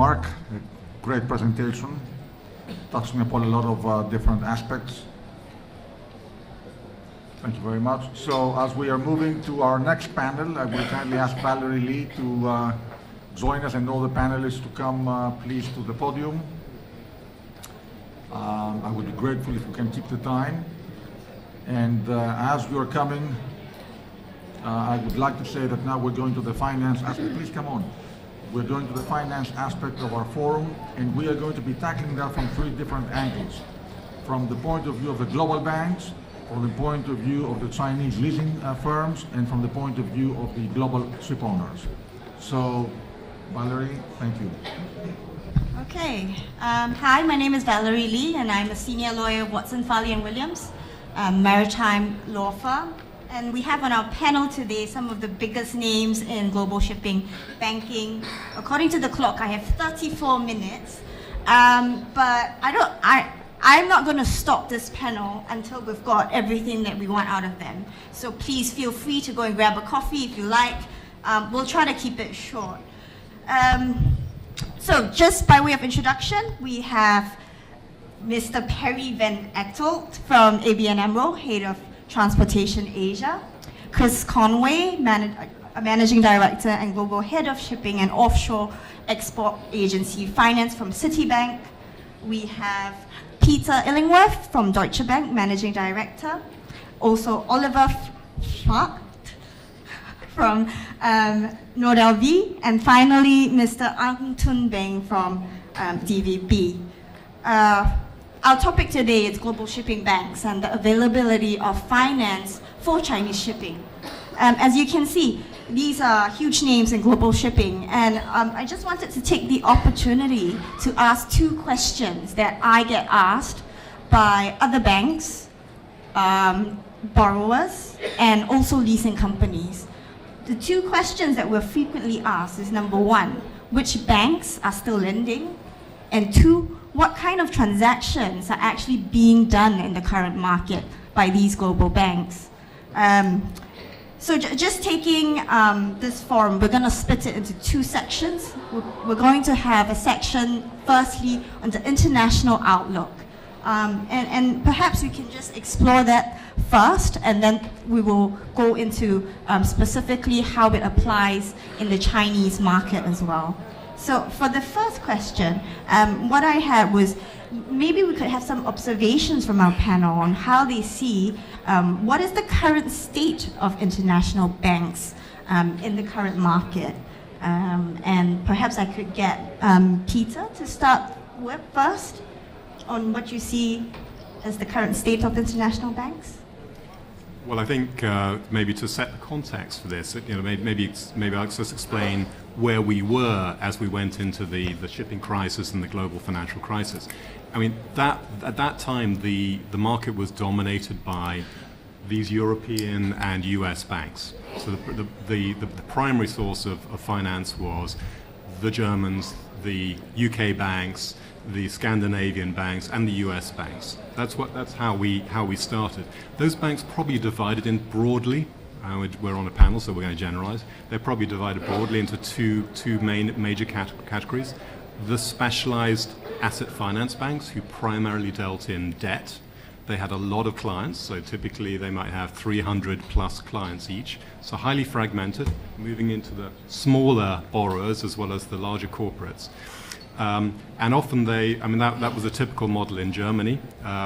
Mark. A great presentation, touching upon a lot of different aspects. Thank you very much. So as we are moving to our next panel, I will kindly ask Valerie Lee to join us and all the panelists to come please to the podium. I would be grateful if we can keep the time. And as you are coming, I would like to say that now we're going to the finance aspect. Please come on. We're going to the finance aspect of our forum, and we are going to be tackling that from three different angles. From the point of view of the global banks, from the point of view of the Chinese leasing firms, and from the point of view of the global ship owners. So, Valerie, thank you. Okay. Hi, my name is Valerie Lee, and I'm a senior lawyer at Watson, Farley & Williams, a maritime law firm. And we have on our panel today some of the biggest names in global shipping, banking. According to the clock, I have 34 minutes, but I'm not going to stop this panel until we've got everything that we want out of them. So please feel free to go and grab a coffee if you like. We'll try to keep it short. So just by way of introduction, we have Mr. Perry van Echtelt from ABN AMRO, Head of Transportation Asia. Chris Conway, Managing Director and Global Head of Shipping and Offshore Export Agency Finance from Citibank. We have Peter Illingworth from Deutsche Bank, Managing Director. Also Oliver Faak from Norddeutsche. And finally, Mr. Ang Beng from DVB. Our topic today is global shipping banks and the availability of finance for Chinese shipping. As you can see, these are huge names in global shipping, and I just wanted to take the opportunity to ask two questions that I get asked by other banks, borrowers, and also leasing companies. The two questions that we're frequently asked is, number one, which banks are still lending? And two, what kind of transactions are actually being done in the current market by these global banks? So just taking this forum, we're going to split it into two sections. We're going to have a section, firstly, on the international outlook. And perhaps we can just explore that first, and then we will go into specifically how it applies in the Chinese market as well. So for the first question, what I had was maybe we could have some observations from our panel on how they see what is the current state of international banks in the current market. And perhaps I could get Peter to start with first on what you see as the current state of international banks. Well, I think maybe to set the context for this, maybe I'll just explain where we were as we went into the shipping crisis and the global financial crisis. I mean, at that time, the market was dominated by these European and US banks. So the primary source of finance was the Germans, the UK banks, the Scandinavian banks, and the US banks. That's how we started. Those banks probably divided in broadly. We're on a panel, so we're going to generalize. They're probably divided broadly into two major categories. The specialized asset finance banks, who primarily dealt in debt. They had a lot of clients, so typically they might have 300 plus clients each. So highly fragmented, moving into the smaller borrowers as well as the larger corporates. And often that was a typical model in Germany,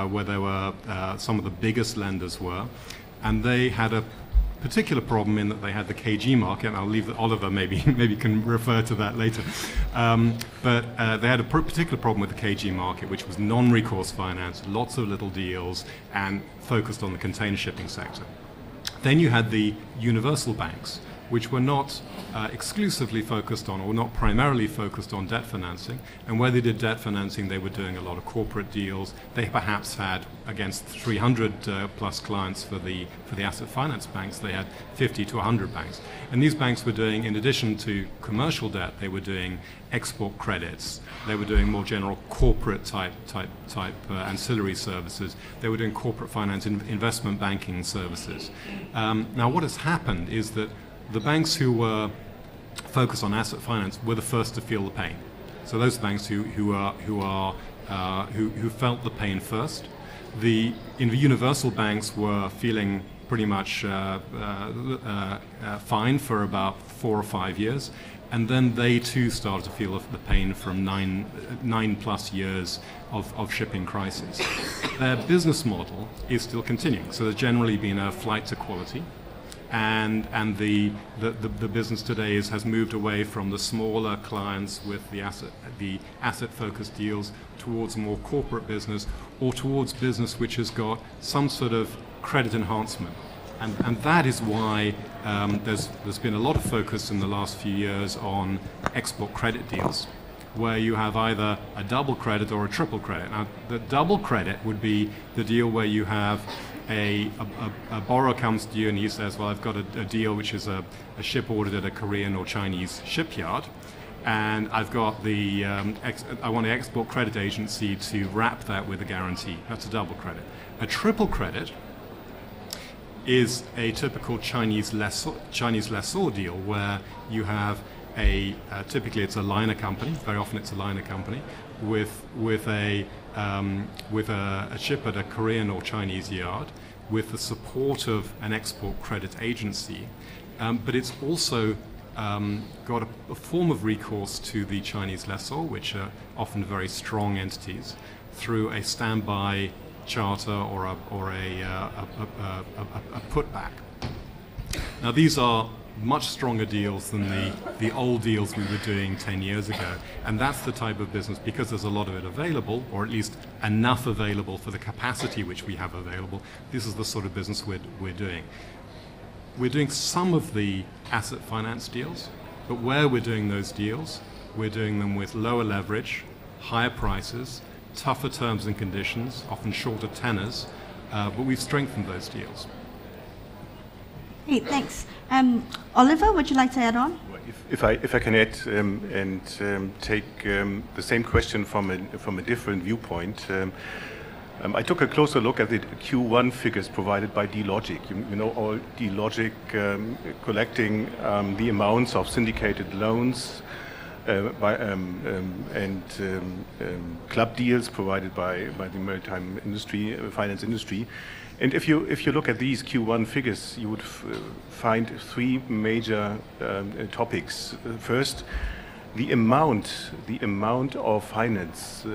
where there were some of the biggest lenders were, and they had a particular problem in that they had the KG market, and I'll leave that Oliver maybe can refer to that later. But they had a particular problem with the KG market, which was non-recourse finance, lots of little deals, and focused on the container shipping sector. Then you had the universal banks, which were not exclusively focused on, or not primarily focused on, debt financing. And where they did debt financing, they were doing a lot of corporate deals. They perhaps had, against 300 plus clients for the asset finance banks, they had 50 to 100 banks. And these banks were doing, in addition to commercial debt, they were doing export credits. They were doing more general corporate type ancillary services. They were doing corporate finance, investment banking services. Now, what has happened is that the banks who were focused on asset finance were the first to feel the pain. So those banks who felt the pain first. The universal banks were feeling pretty much fine for about 4 or 5 years, and then they too started to feel the pain from nine plus years of shipping crisis. Their business model is still continuing, so there's generally been a flight to quality, and the business today has moved away from the smaller clients with the asset focused deals towards more corporate business, or towards business which has got some sort of credit enhancement. And that is why there's been a lot of focus in the last few years on export credit deals, where you have either a double credit or a triple credit. Now, the double credit would be the deal where you have a borrower comes to you and he says, well, I've got a deal which is a ship ordered at a Korean or Chinese shipyard, and I've got I want the export credit agency to wrap that with a guarantee. That's a double credit. A triple credit is a typical Chinese lessor deal, where you have typically it's a liner company. Very often it's a liner company with a ship at a Korean or Chinese yard, with the support of an export credit agency, but it's also got a form of recourse to the Chinese lessor, which are often very strong entities, through a standby charter or a putback. Now, these are much stronger deals than the old deals we were doing 10 years ago, and that's the type of business, because there's a lot of it available, or at least enough available for the capacity which we have available. This is the sort of business we're doing. We're doing some of the asset finance deals, but where we're doing those deals, we're doing them with lower leverage, higher prices, tougher terms and conditions, often shorter tenors, but we've strengthened those deals. Hey, thanks. Oliver, would you like to add on? If I can add and take the same question from a different viewpoint, I took a closer look at the Q1 figures provided by D-Logic. You know, all D-Logic collecting the amounts of syndicated loans and club deals provided by the maritime industry, finance industry. And if you look at these Q1 figures, you would find 3 major topics. First, the amount of finance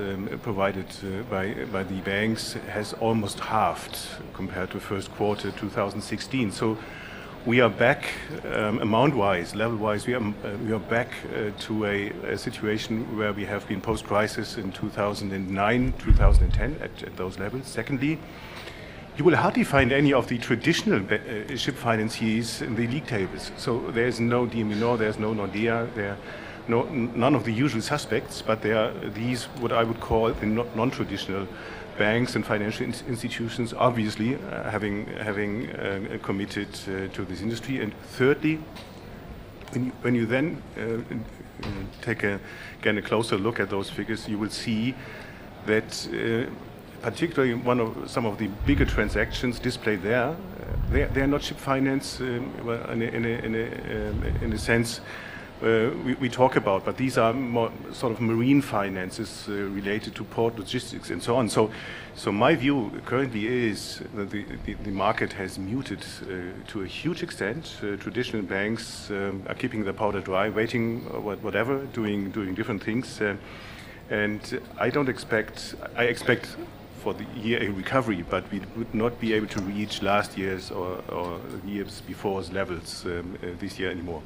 provided by the banks has almost halved compared to first quarter 2016. So we are back amount-wise, level-wise. We are back to a situation where we have been post-crisis in 2009, 2010 at those levels. Secondly, you will hardly find any of the traditional ship financiers in the league tables. So there's no DMNO, there's no Nordea, none of the usual suspects, but there are these, what I would call the non-traditional banks and financial institutions, obviously having committed to this industry. And thirdly, when you then take again a closer look at those figures, you will see that particularly some of the bigger transactions displayed there, they are not ship finance in a sense we talk about, but these are more sort of marine finances related to port logistics and so on. So my view currently is that the market has muted to a huge extent. Traditional banks are keeping their powder dry, waiting, whatever, doing different things, and I expect for the year a recovery, but we would not be able to reach last year's or years before's levels this year anymore.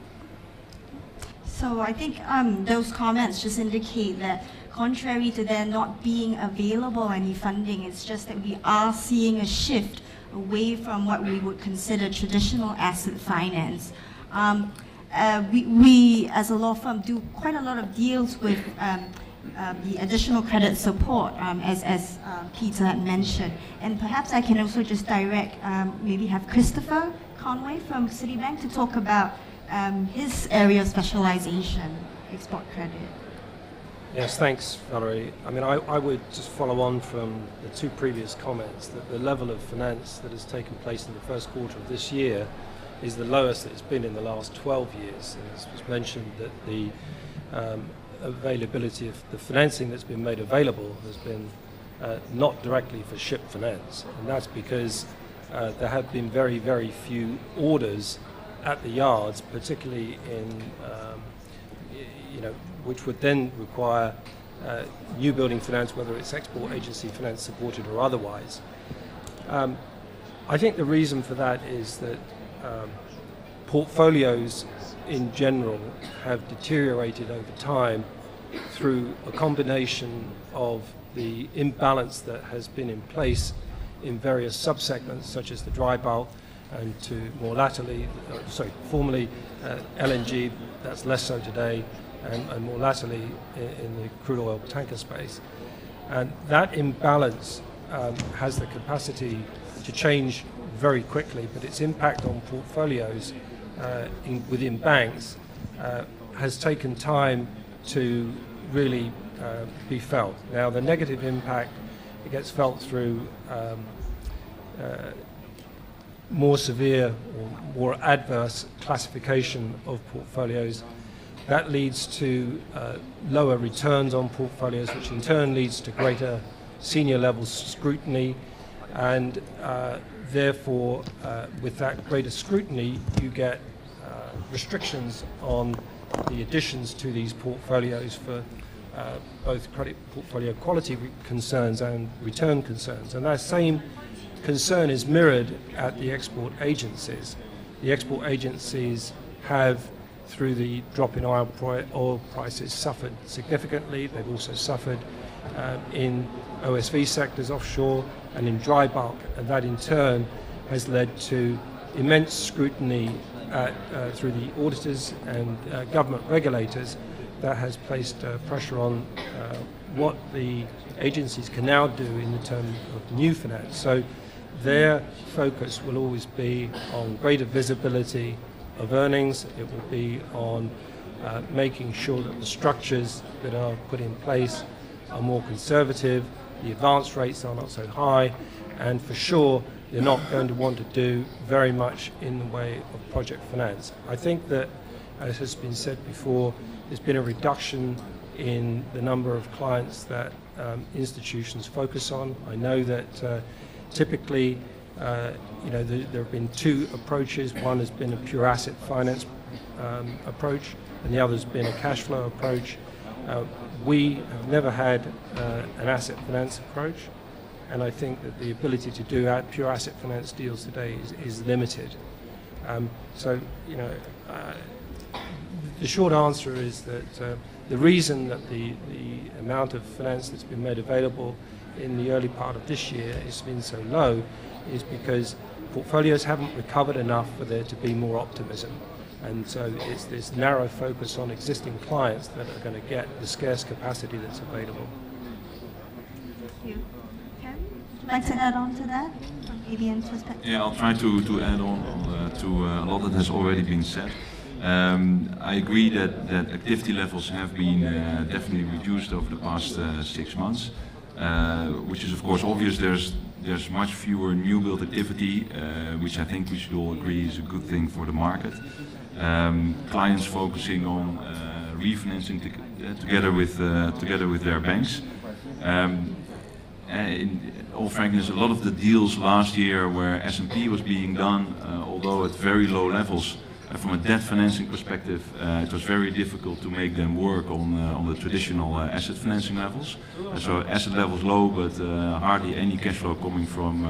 So I think those comments just indicate that contrary to there not being available any funding, it's just that we are seeing a shift away from what we would consider traditional asset finance. We as a law firm do quite a lot of deals with the additional credit support, as Peter had mentioned. And perhaps I can also just direct, maybe have Christopher Conway from Citibank to talk about his area of specialization, export credit. Yes, thanks, Valerie. I mean, I would just follow on from the 2 previous comments that the level of finance that has taken place in the first quarter of this year is the lowest that it's been in the last 12 years. And it was mentioned that the availability of the financing that's been made available has been not directly for ship finance, and that's because there have been very, very few orders at the yards, particularly in, which would then require new building finance, whether it's export agency finance supported or otherwise. I think the reason for that is that portfolios in general have deteriorated over time through a combination of the imbalance that has been in place in various subsegments, such as the dry bulk, and to more latterly, formerly LNG, that's less so today, and more latterly in the crude oil tanker space. And that imbalance has the capacity to change very quickly, but its impact on portfolios within banks has taken time to really be felt. Now, the negative impact, it gets felt through more severe or more adverse classification of portfolios. That leads to lower returns on portfolios, which in turn leads to greater senior level scrutiny, and therefore with that greater scrutiny you get restrictions on the additions to these portfolios for both credit portfolio quality concerns and return concerns. And that same concern is mirrored at the export agencies. The export agencies have, through the drop in oil prices, suffered significantly. They've also suffered in OSV sectors offshore and in dry bulk, and that in turn has led to immense scrutiny through the auditors and government regulators that has placed pressure on what the agencies can now do in the terms of new finance. So their focus will always be on greater visibility of earnings. It will be on making sure that the structures that are put in place are more conservative, the advance rates are not so high, and for sure they're not going to want to do very much in the way of project finance. I think that, as has been said before, there's been a reduction in the number of clients that institutions focus on. I know that typically there have been two approaches. One has been a pure asset finance approach, and the other has been a cash flow approach. We have never had an asset finance approach, and I think that the ability to do pure asset finance deals today is limited. The short answer is that the reason that the amount of finance that's been made available in the early part of this year has been so low is because portfolios haven't recovered enough for there to be more optimism. And so it's this narrow focus on existing clients that are going to get the scarce capacity that's available. Thank you. Ken, would you like to add on to that from ABN's perspective? Yeah, I'll try to add on to a lot that has already been said. I agree that activity levels have been definitely reduced over the past 6 months, which is of course obvious. There's much fewer new build activity, which I think we should all agree is a good thing for the market. Clients focusing on refinancing together with their banks. In all frankness, a lot of the deals last year where S&P was being done, although at very low levels, from a debt financing perspective, it was very difficult to make them work on the traditional asset financing levels. So asset levels low, but hardly any cash flow coming from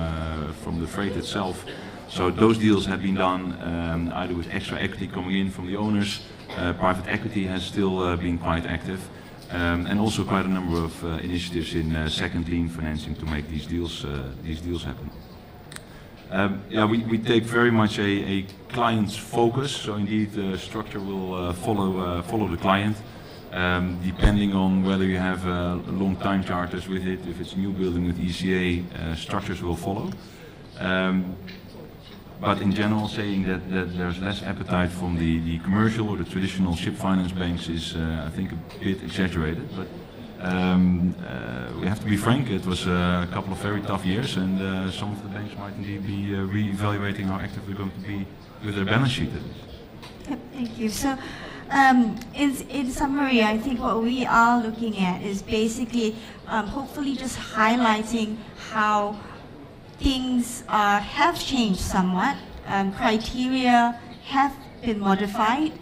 the freight itself. So those deals have been done either with extra equity coming in from the owners. Private equity has still been quite active, and also quite a number of initiatives in second lien financing to make these deals happen. We take very much a client's focus, so indeed the structure will follow the client, depending on whether you have long time charters with it. If it's new building with ECA, structures will follow. But in general, saying that there's less appetite from the commercial or the traditional ship finance banks is, I think, a bit exaggerated. But we have to be frank, it was a couple of very tough years, and some of the banks might indeed be re-evaluating how active we're going to be with their balance sheet. Yep, thank you. So In summary, I think what we are looking at is basically hopefully just highlighting how things have changed somewhat. Criteria have been modified.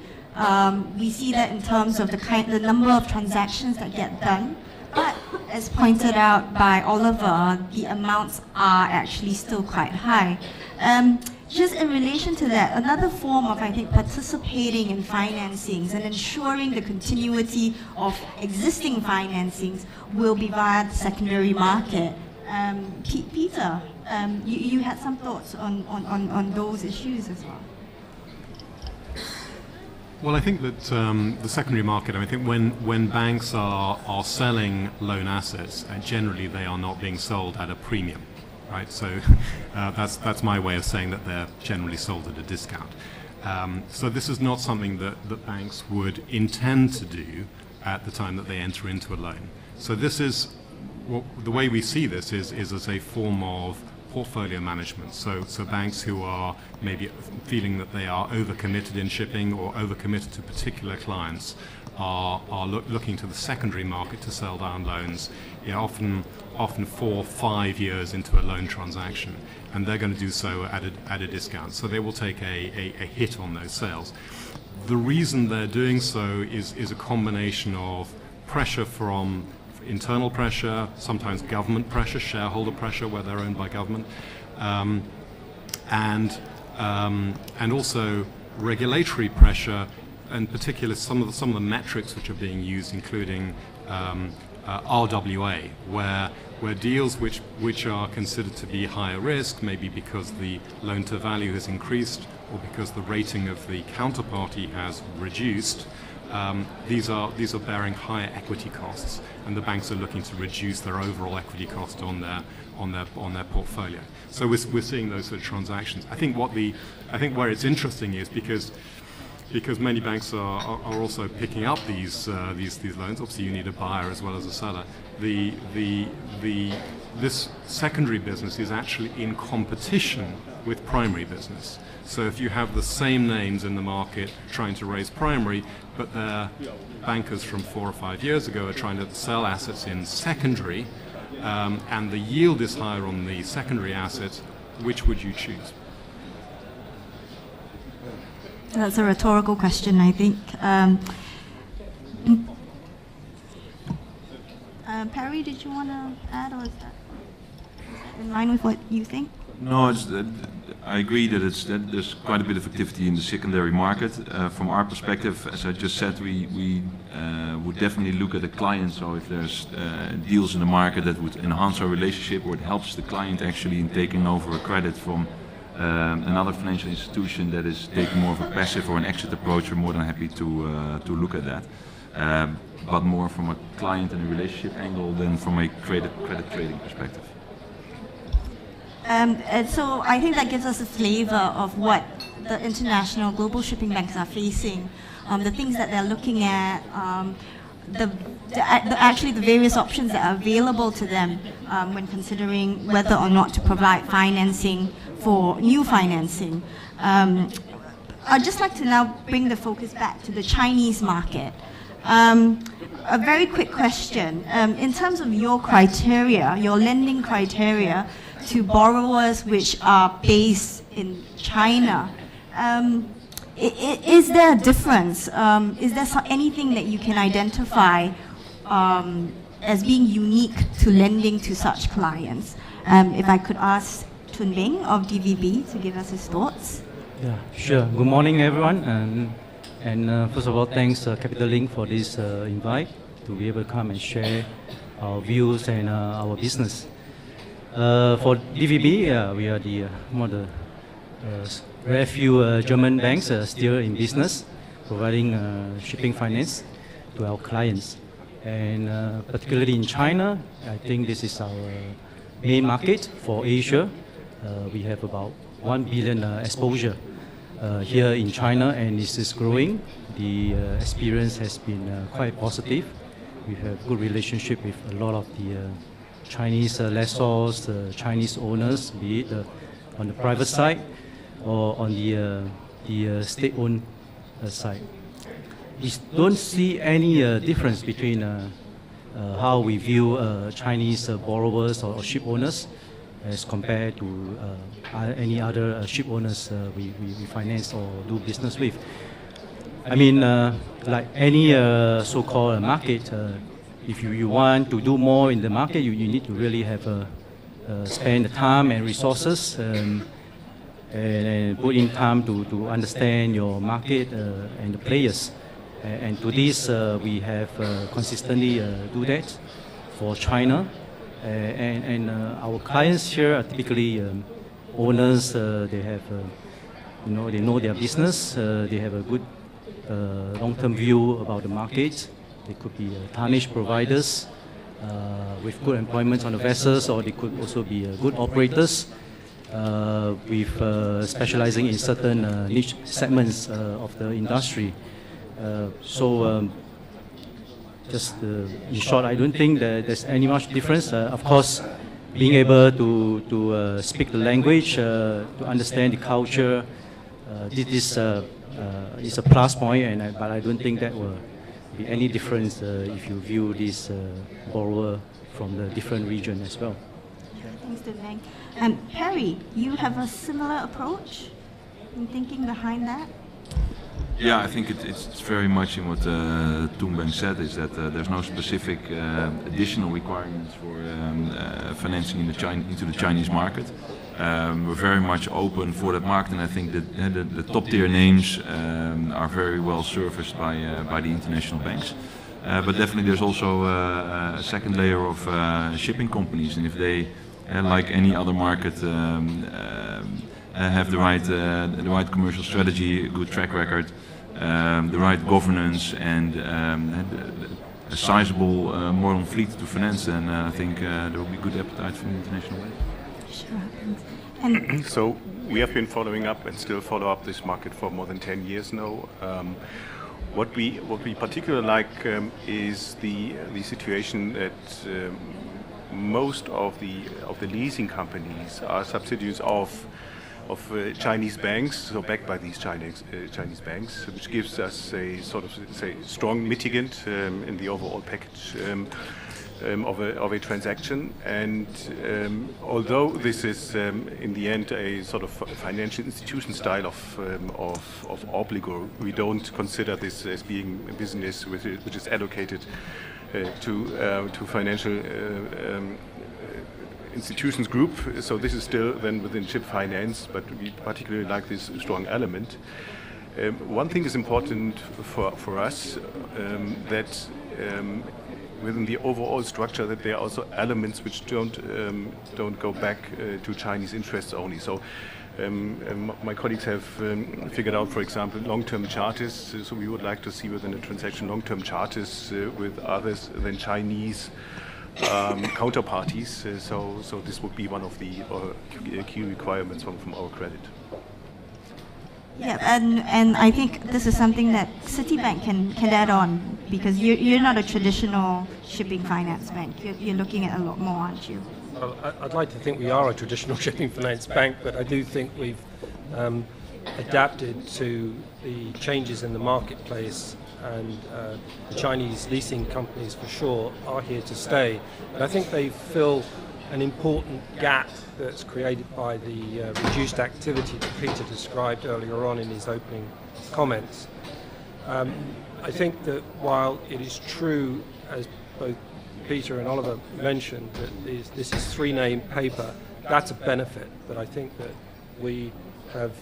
We see that in terms of the number of transactions that get done. But as pointed out by Oliver, the amounts are actually still quite high. Just in relation to that, another form of, I think, participating in financings and ensuring the continuity of existing financings will be via the secondary market. Peter, you had some thoughts on those issues as well. Well, I think that the secondary market, I think when banks are selling loan assets, generally they are not being sold at a premium. Right, so that's my way of saying that they're generally sold at a discount. So this is not something that banks would intend to do at the time that they enter into a loan. So this is, the way we see this is as a form of portfolio management. So banks who are maybe feeling that they are overcommitted in shipping or overcommitted to particular clients are looking to the secondary market to sell down loans, often 4 or 5 years into a loan transaction, and they're going to do so at a discount. So they will take a hit on those sales. The reason they're doing so is a combination of pressure from internal pressure, sometimes government pressure, shareholder pressure where they're owned by government, and also regulatory pressure, in particular some of the metrics which are being used, including RWA, where deals which are considered to be higher risk, maybe because the loan to value has increased or because the rating of the counterparty has reduced, these are bearing higher equity costs, and the banks are looking to reduce their overall equity cost on their portfolio. So we're seeing those sort of transactions. I think where it's interesting is because many banks are also picking up these loans. Obviously, you need a buyer as well as a seller. This secondary business is actually in competition with primary business. So if you have the same names in the market trying to raise primary, but they're bankers from 4 or 5 years ago are trying to sell assets in secondary, and the yield is higher on the secondary assets, which would you choose? That's a rhetorical question, I think. Perry, did you want to add, or is that in line with what you think? No, I agree that there's quite a bit of activity in the secondary market. From our perspective, as I just said, we would definitely look at the client. So if there's deals in the market that would enhance our relationship, or it helps the client actually in taking over a credit from another financial institution that is taking more of a passive or an exit approach, we're more than happy to look at that. But more from a client and a relationship angle than from a credit trading perspective. And so I think that gives us a flavor of what the international global shipping banks are facing, the things that they're looking at, actually the various options that are available to them when considering whether or not to provide financing for new financing. I'd just like to now bring the focus back to the Chinese market. A very quick question. In terms of your criteria, your lending criteria to borrowers which are based in China, is there a difference? Is there anything that you can identify as being unique to lending to such clients? If I could ask Toon Beng of DVB to give us his thoughts. Yeah, sure. Good morning, everyone. And first of all, thanks Capital Link for this invite to be able to come and share our views and our business. For DVB, we are one of the very few German banks still in business, providing shipping finance to our clients. And particularly in China, I think this is our main market for Asia. We have about 1 billion exposure here in China, and this is growing. The experience has been quite positive. We have good relationship with a lot of the Chinese lessors, Chinese owners, be it on the private side or on the state-owned side. we don't see any difference between how we view Chinese borrowers or ship owners as compared to any other ship owners we finance or do business with. I mean, like any so-called market, if you want to do more in the market, you need to really have spend the time and resources and put in time to understand your market and the players. And to this, we have consistently do that for China. And our clients here are typically owners. They have, they know their business. They have a good long-term view about the market. They could be tonnage providers with good employment on the vessels, or they could also be good operators with specializing in certain niche segments of the industry. Just in short, I don't think that there's any much difference. Of course, being able to speak the language, to understand the culture, this is a plus point, but I don't think that will be any difference if you view this borrower from the different region as well. Thanks to Beng. Perry, you have a similar approach in thinking behind that? Yeah, I think it's very much in what Toon Beng said, is that there's no specific additional requirements for financing into the Chinese market. We're very much open for that market, and I think that the top tier names are very well serviced by the international banks. But definitely there's also a second layer of shipping companies, and if they, like any other market, have the right commercial strategy, a good track record, the right governance, and a sizable modern fleet to finance, then I think there will be good appetite from the international way. Sure. So we have been following up and still follow up this market for more than 10 years now. What we particularly like is the situation that most of the leasing companies are subsidiaries of Chinese banks, so backed by these Chinese banks, which gives us a sort of strong mitigant in the overall package of a transaction. And although this is in the end a sort of financial institution style of obligor, we don't consider this as being a business which is allocated to financial institutions group. So this is still then within ship finance, but we particularly like this strong element. One thing is important for us, that within the overall structure, that there are also elements which don't go back to Chinese interests only. So my colleagues have figured out, for example, long-term charters. So we would like to see within a transaction long-term charters with others than Chinese counterparties. So this would be one of the key requirements from our credit. Yeah, and I think this is something that Citibank can add on, because you're not a traditional shipping finance bank. You're looking at a lot more, aren't you? Well, I'd like to think we are a traditional shipping finance bank, but I do think we've adapted to the changes in the marketplace, and the Chinese leasing companies for sure are here to stay. And I think they fill an important gap that's created by the reduced activity that Peter described earlier on in his opening comments. I think that while it is true, as both Peter and Oliver mentioned, that this is three-name paper, that's a benefit. But I think that we have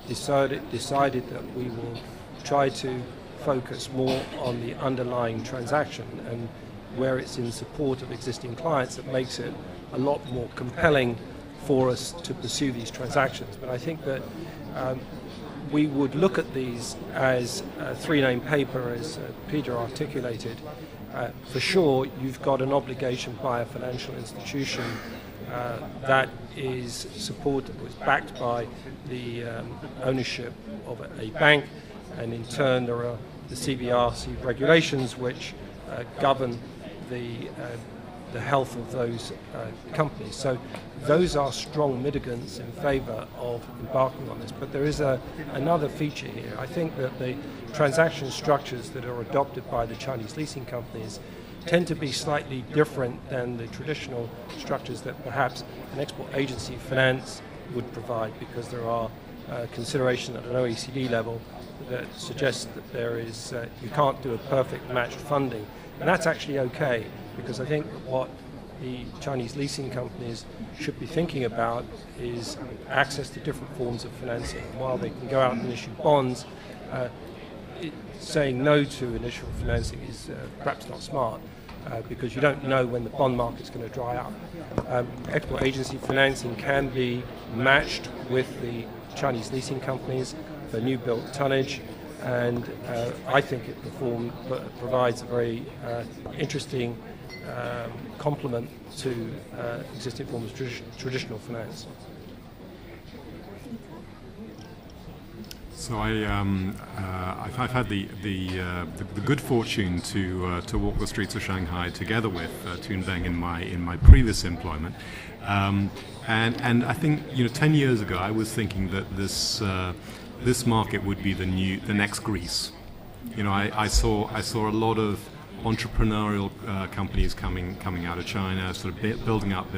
decided that we will try to focus more on the underlying transaction, and where it's in support of existing clients, that makes it a lot more compelling for us to pursue these transactions. But I think that we would look at these as three-name paper, as Peter articulated. For sure, you've got an obligation by a financial institution that is backed by the ownership of a bank, and in turn there are the CBRC regulations which govern the the health of those companies. So those are strong mitigants in favour of embarking on this. But there is another feature here. I think that the transaction structures that are adopted by the Chinese leasing companies tend to be slightly different than the traditional structures that perhaps an export agency finance would provide, because there are consideration at an OECD level that suggests that there is you can't do a perfect matched funding. And that's actually okay, because I think what the Chinese leasing companies should be thinking about is access to different forms of financing. While they can go out and issue bonds, saying no to initial financing is perhaps not smart, because you don't know when the bond market's going to dry up. Export agency financing can be matched with the Chinese leasing companies for new built tonnage, and I think it provides a very interesting complement to existing forms of traditional finance. So I've had the good fortune to walk the streets of Shanghai together with Toon Beng in my previous employment, and I think 10 years ago I was thinking that this market would be the next Greece. I saw a lot of entrepreneurial companies coming out of China, sort of building up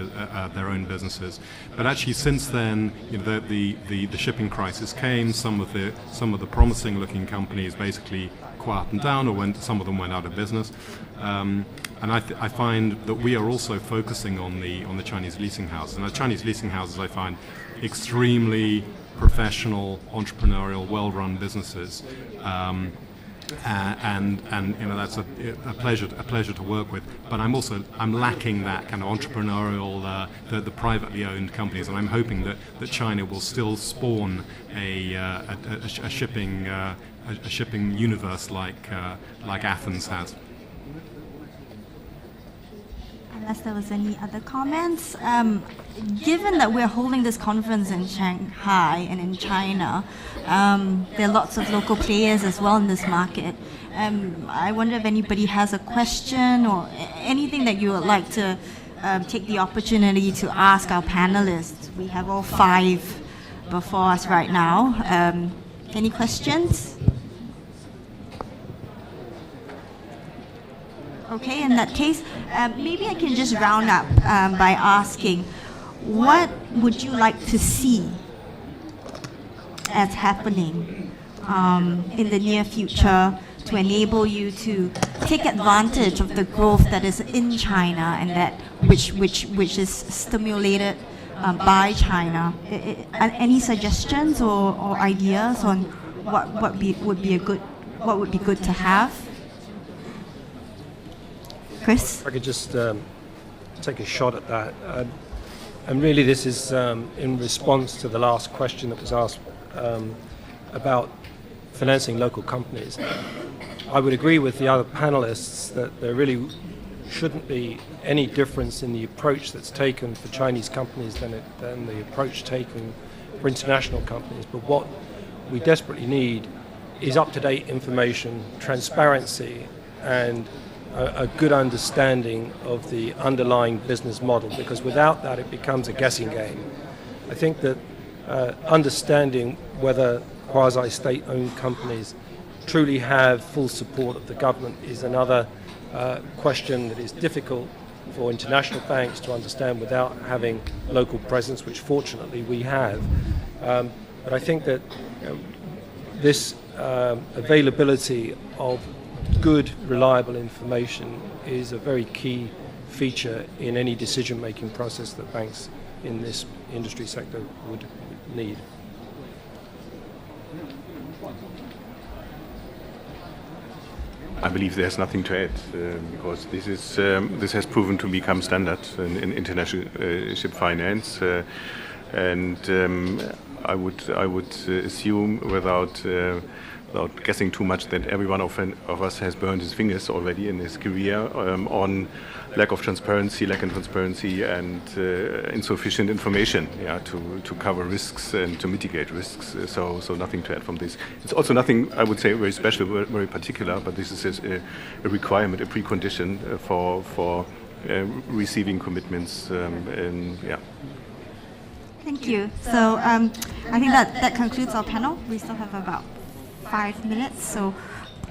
their own businesses. But actually, since then, the shipping crisis came. Some of the promising-looking companies basically quietened down, or some of them went out of business. And I find that we are also focusing on the Chinese leasing houses. And the Chinese leasing houses, I find, extremely professional, entrepreneurial, well-run businesses. And that's a pleasure to work with. But I'm lacking that kind of entrepreneurial, the privately owned companies, and I'm hoping that China will still spawn a shipping universe like Athens has. Unless there was any other comments. Given that we're holding this conference in Shanghai and in China, there are lots of local players as well in this market. I wonder if anybody has a question or anything that you would like to take the opportunity to ask our panelists. We have all 5 before us right now. Any questions? Okay, in that case, maybe I can just round up by asking, what would you like to see as happening in the near future to enable you to take advantage of the growth that is in China and that which is stimulated by China? Any suggestions or ideas on what would be good to have? Chris? If I could just take a shot at that. And really this is in response to the last question that was asked about financing local companies. I would agree with the other panelists that there really shouldn't be any difference in the approach that's taken for Chinese companies than the approach taken for international companies. But what we desperately need is up-to-date information, transparency, and a good understanding of the underlying business model, because without that it becomes a guessing game. I think that understanding whether quasi-state-owned companies truly have full support of the government is another question that is difficult for international banks to understand without having local presence, which fortunately we have. But I think that this availability of good, reliable information is a very key feature in any decision-making process that banks in this industry sector would need. I believe there's nothing to add because this has proven to become standard in international ship finance, and I would assume without guessing too much that every one of us has burned his fingers already in his career on lack in transparency, and insufficient information, to cover risks and to mitigate risks. So nothing to add from this. It's also nothing, I would say, very special, very particular, but this is a requirement, a precondition for receiving commitments. Yeah. Thank you. So I think that concludes our panel. We still have about 5 minutes, so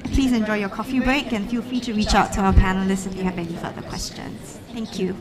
please enjoy your coffee break and feel free to reach out to our panelists if you have any further questions. Thank you.